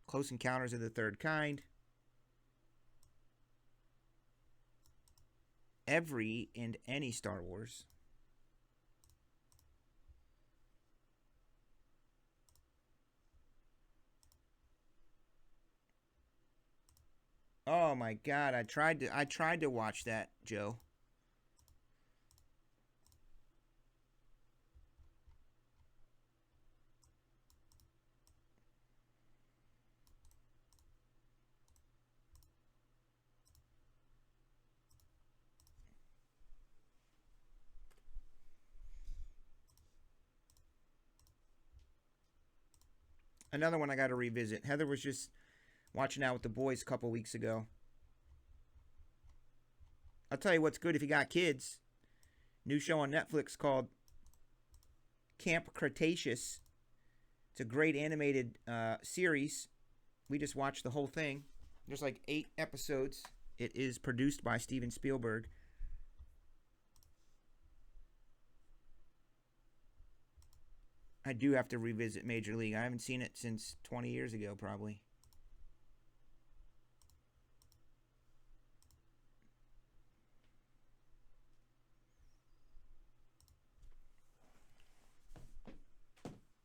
Close Encounters of the Third Kind. Every and any Star Wars. Oh my god, I tried to watch that, Joe. Another one I got to revisit. Heather was just watching out with the boys a couple weeks ago. I'll tell you what's good if you got kids. New show on Netflix called Camp Cretaceous. It's a great animated series. We just watched the whole thing. There's like 8 episodes. It is produced by Steven Spielberg. I do have to revisit Major League. I haven't seen it since 20 years ago, probably.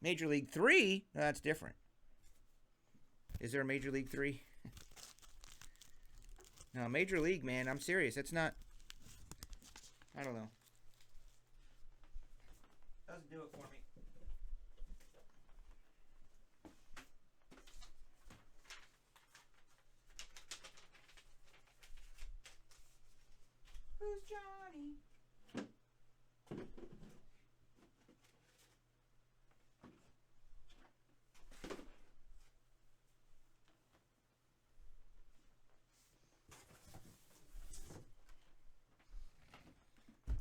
Major League 3? No, that's different. Is there a Major League 3? No, Major League, man. I'm serious. That's not... I don't know. Doesn't do it for me. Who's Johnny?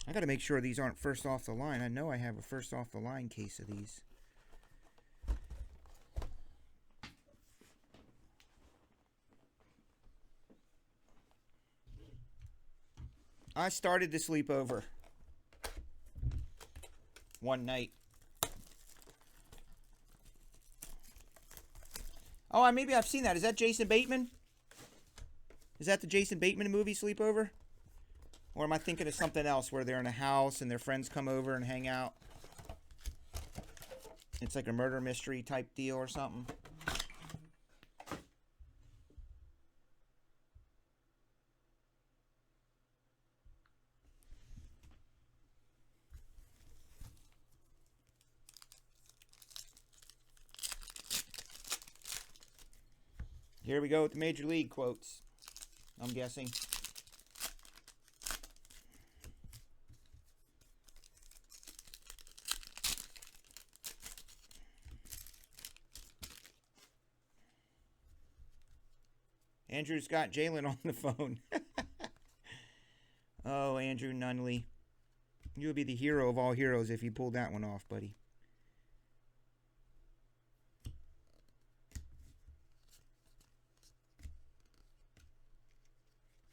I gotta make sure these aren't first off the line. I know I have a first off the line case of these. I started the sleepover one night. Oh, maybe I've seen that. Is that Jason Bateman? Is that the Jason Bateman movie, Sleepover? Or am I thinking of something else where they're in a house and their friends come over and hang out? It's like a murder mystery type deal or something. Here we go with the Major League quotes, I'm guessing. Andrew's got Jalen on the phone. Oh, Andrew Nunley. You would be the hero of all heroes if you pulled that one off, buddy.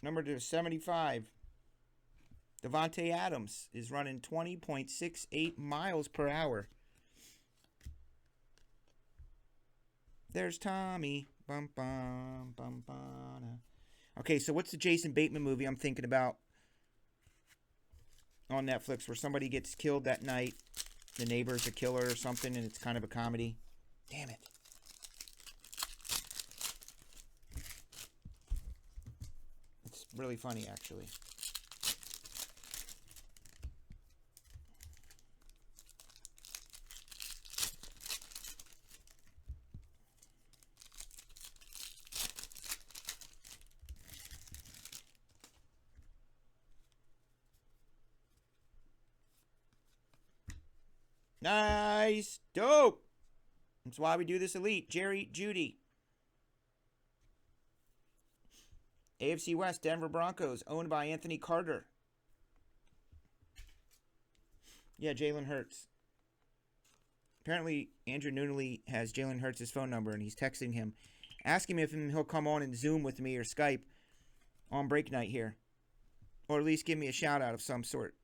Number to 75. Devontae Adams is running 20.68 miles per hour. There's Tommy. Bum, bum, bum, bum. Okay, so what's the Jason Bateman movie I'm thinking about on Netflix where somebody gets killed that night? The neighbor's a killer or something, and it's kind of a comedy. Damn it. It's really funny, actually. Nice. Dope. That's why we do this elite. Jerry Judy. AFC West, Denver Broncos, owned by Anthony Carter. Yeah, Jalen Hurts. Apparently, Andrew Nunley has Jalen Hurts' phone number, and he's texting him, asking him if he'll come on and Zoom with me or Skype on break night here. Or at least give me a shout-out of some sort.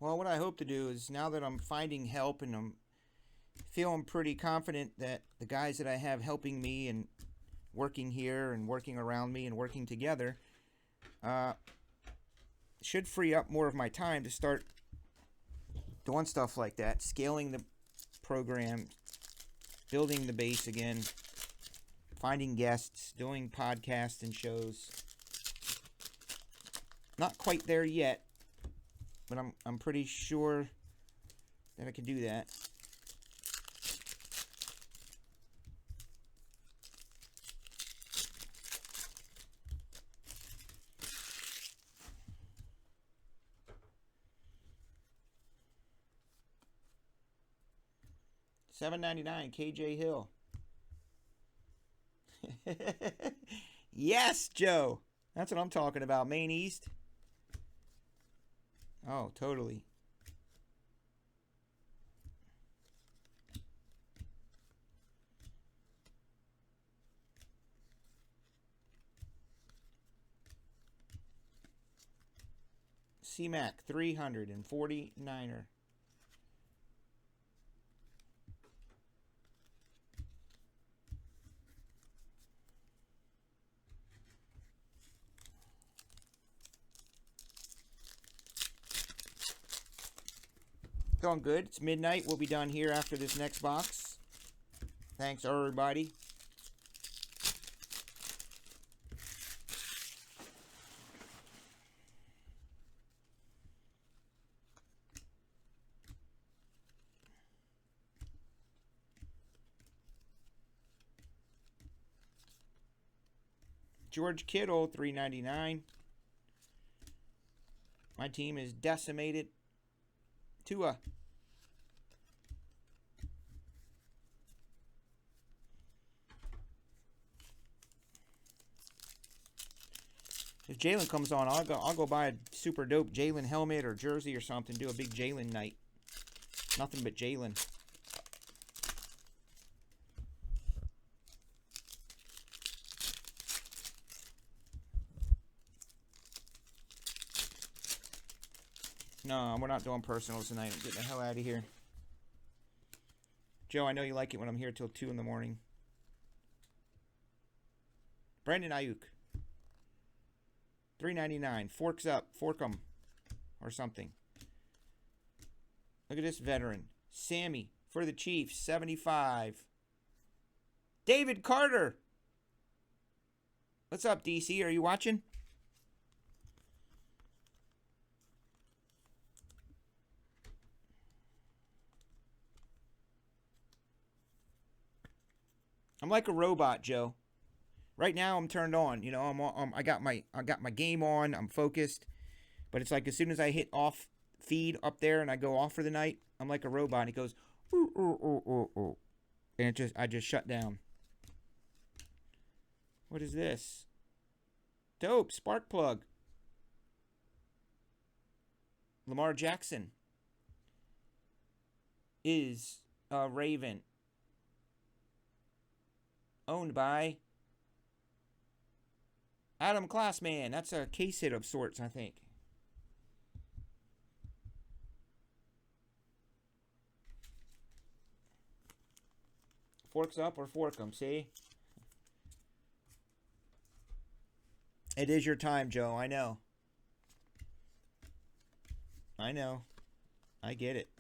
Well, what I hope to do is, now that I'm finding help and I'm feeling pretty confident that the guys that I have helping me and working here and working around me and working together should free up more of my time to start doing stuff like that, scaling the program, building the base again, finding guests, doing podcasts and shows. Not quite there yet, but I'm pretty sure that I can do that. $7.99 KJ Hill. Yes, Joe. That's what I'm talking about. Maine East. Oh, totally. CMAC 349er. Going good. It's midnight. We'll be done here after this next box. Thanks, everybody. George Kittle, $3.99. My team is decimated. Tua. If Jalen comes on, I'll go buy a super dope Jalen helmet or jersey or something. Do a big Jalen night. Nothing but Jalen. No, we're not doing personals tonight. I'm getting the hell out of here. Joe, I know you like it when I'm here till 2 in the morning. Brandon Ayuk. $3.99. Forks up. Fork 'em. Or something. Look at this veteran. Sammy for the Chiefs. $75. David Carter. What's up, DC? Are you watching? I'm like a robot, Joe. Right now, I'm turned on. You know, I got my game on. I'm focused, but it's like as soon as I hit off feed up there and I go off for the night, I'm like a robot. And it goes, ooh, ooh, ooh, ooh, ooh, and I just shut down. What is this? Dope spark plug. Lamar Jackson is a Raven. Owned by Adam Classman. That's a case hit of sorts, I think. Forks up or fork 'em, see? It is your time, Joe. I know. I know. I get it.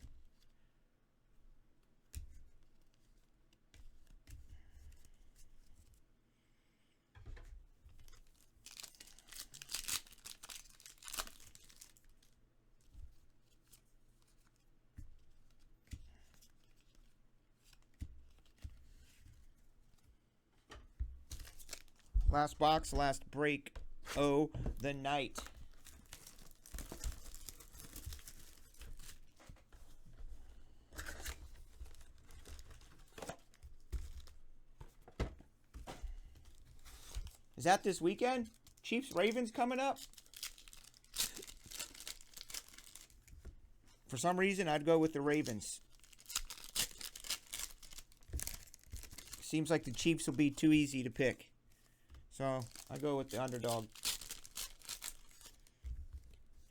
Last box, last break. Oh, the night. Is that this weekend? Chiefs Ravens coming up? For some reason, I'd go with the Ravens. Seems like the Chiefs will be too easy to pick. So, I go with the underdog.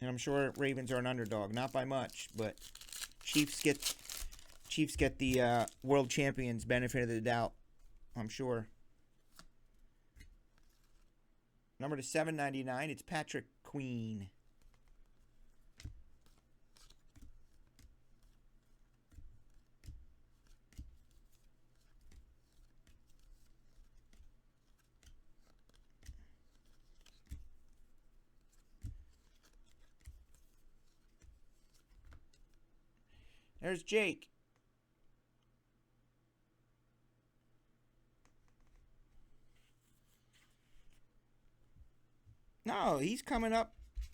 And I'm sure Ravens are an underdog, not by much, but Chiefs get the world champions benefit of the doubt, I'm sure. Number to 799, it's Patrick Queen. There's Jake. No, he's coming up.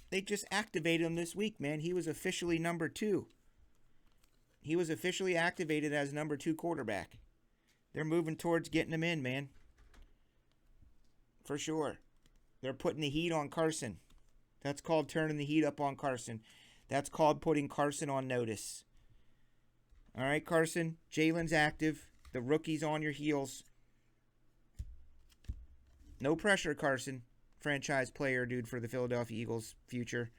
They just activated him this week, man. He was officially number 2. He was officially activated as number 2 quarterback. They're moving towards getting him in, man. For sure. They're putting the heat on Carson. That's called turning the heat up on Carson. That's called putting Carson on notice. All right, Carson. Jalen's active. The rookie's on your heels. No pressure, Carson. Franchise player, dude, for the Philadelphia Eagles' future.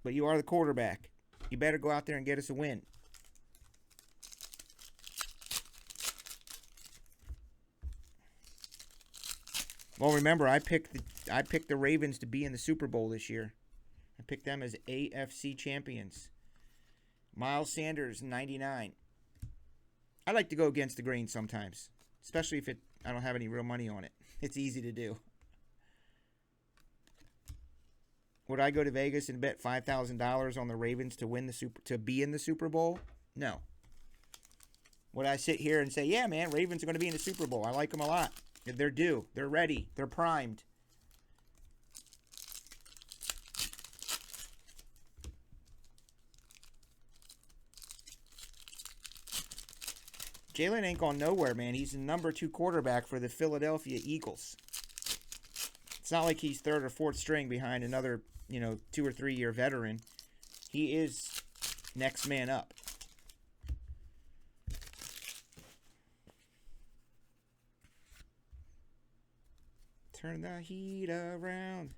But you are the quarterback. You better go out there and get us a win. Well, remember, I picked the Ravens to be in the Super Bowl this year. I picked them as AFC champions. Miles Sanders, 99. I like to go against the grain sometimes, especially if I don't have any real money on it. It's easy to do. Would I go to Vegas and bet $5,000 on the Ravens to be in the Super Bowl? No. Would I sit here and say, yeah, man, Ravens are going to be in the Super Bowl. I like them a lot. They're due. They're ready. They're primed. Jalen ain't going nowhere, man. He's the number 2 quarterback for the Philadelphia Eagles. It's not like he's 3rd or 4th string behind another, 2 or 3 year veteran. He is next man up. Turn the heat around.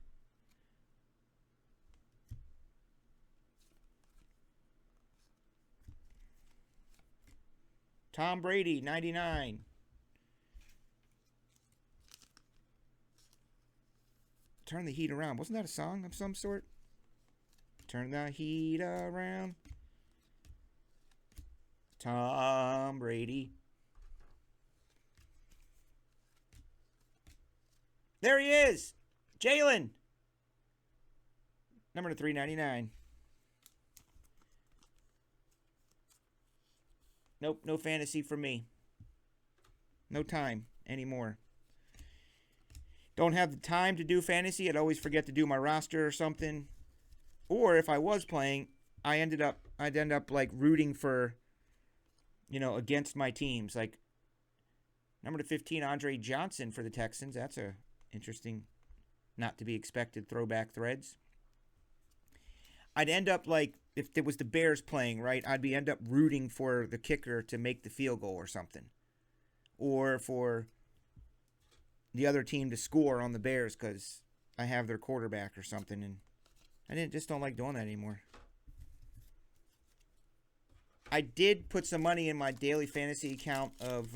Tom Brady, 99. Turn the heat around. Wasn't that a song of some sort? Turn the heat around. Tom Brady. There he is. Jalen. Number to 399. Nope, no fantasy for me. No time anymore. Don't have the time to do fantasy. I'd always forget to do my roster or something. Or if I was playing, I'd end up like rooting for, against my teams. Like number to 15, Andre Johnson for the Texans. That's a interesting, not to be expected throwback threads. I'd end up like, if it was the Bears playing, right, I'd end up rooting for the kicker to make the field goal or something. Or for the other team to score on the Bears because I have their quarterback or something. And I just don't like doing that anymore. I did put some money in my daily fantasy account of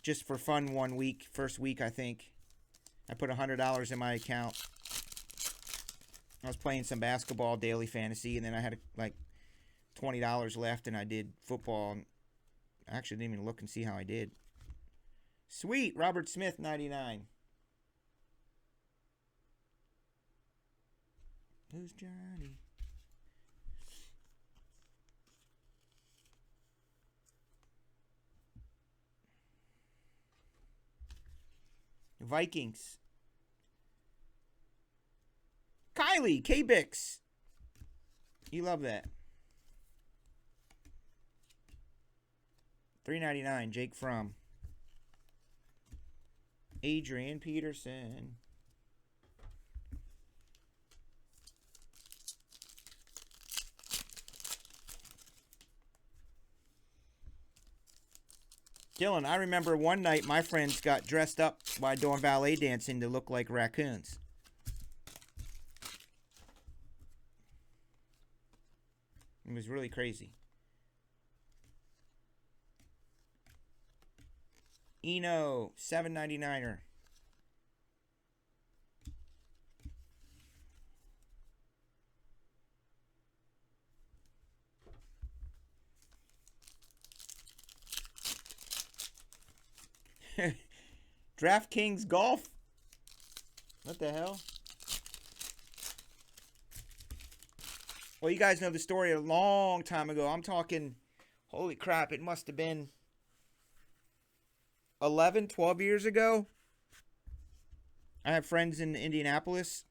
just for fun first week, I think. I put $100 in my account. I was playing some basketball daily fantasy, and then I had like $20 left, and I did football. I actually didn't even look and see how I did. Sweet, Robert Smith, 99. Who's Johnny? Vikings. Kylie, K-Bix. You love that. $3.99, Jake Fromm. Adrian Peterson. Dylan, I remember one night my friends got dressed up while doing ballet dancing to look like raccoons. It was really crazy. Eno, 7.99er. DraftKings Golf? What the hell? Well, you guys know the story a long time ago. I'm talking, holy crap, it must have been 11, 12 years ago. I have friends in Indianapolis,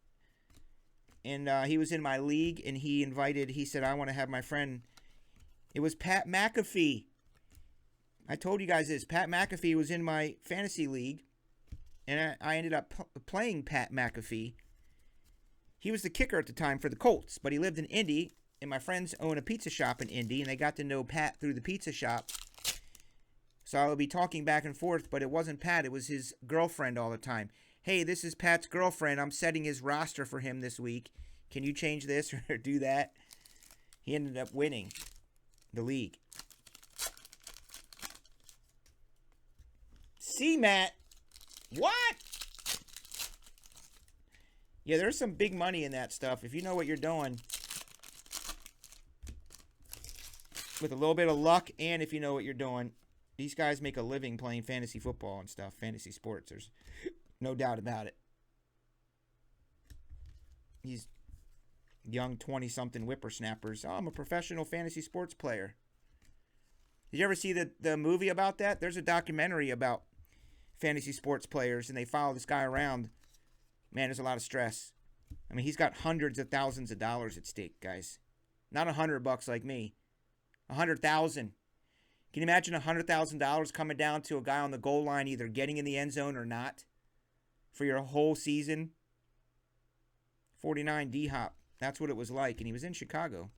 and he was in my league, and he said, I want to have my friend. It was Pat McAfee. I told you guys this. Pat McAfee was in my fantasy league, and I ended up playing Pat McAfee. He was the kicker at the time for the Colts, but he lived in Indy, and my friends own a pizza shop in Indy, and they got to know Pat through the pizza shop. So I would be talking back and forth, but it wasn't Pat. It was his girlfriend all the time. Hey, this is Pat's girlfriend. I'm setting his roster for him this week. Can you change this or do that? He ended up winning the league. See, Matt. What? Yeah, there's some big money in that stuff. If you know what you're doing, with a little bit of luck, and if you know what you're doing, these guys make a living playing fantasy football and stuff, fantasy sports. There's no doubt about it. These young 20-something whippersnappers. Oh, I'm a professional fantasy sports player. Did you ever see the movie about that? There's a documentary about fantasy sports players, and they follow this guy around. Man, there's a lot of stress. I mean, he's got hundreds of thousands of dollars at stake, guys. Not $100 like me. 100,000. Can you imagine $100,000 coming down to a guy on the goal line, either getting in the end zone or not, for your whole season? 49 D-Hop. That's what it was like, and he was in Chicago.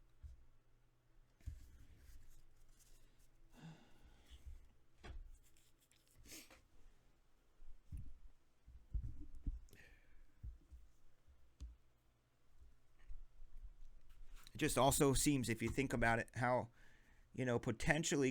It just also seems, if you think about it, how, potentially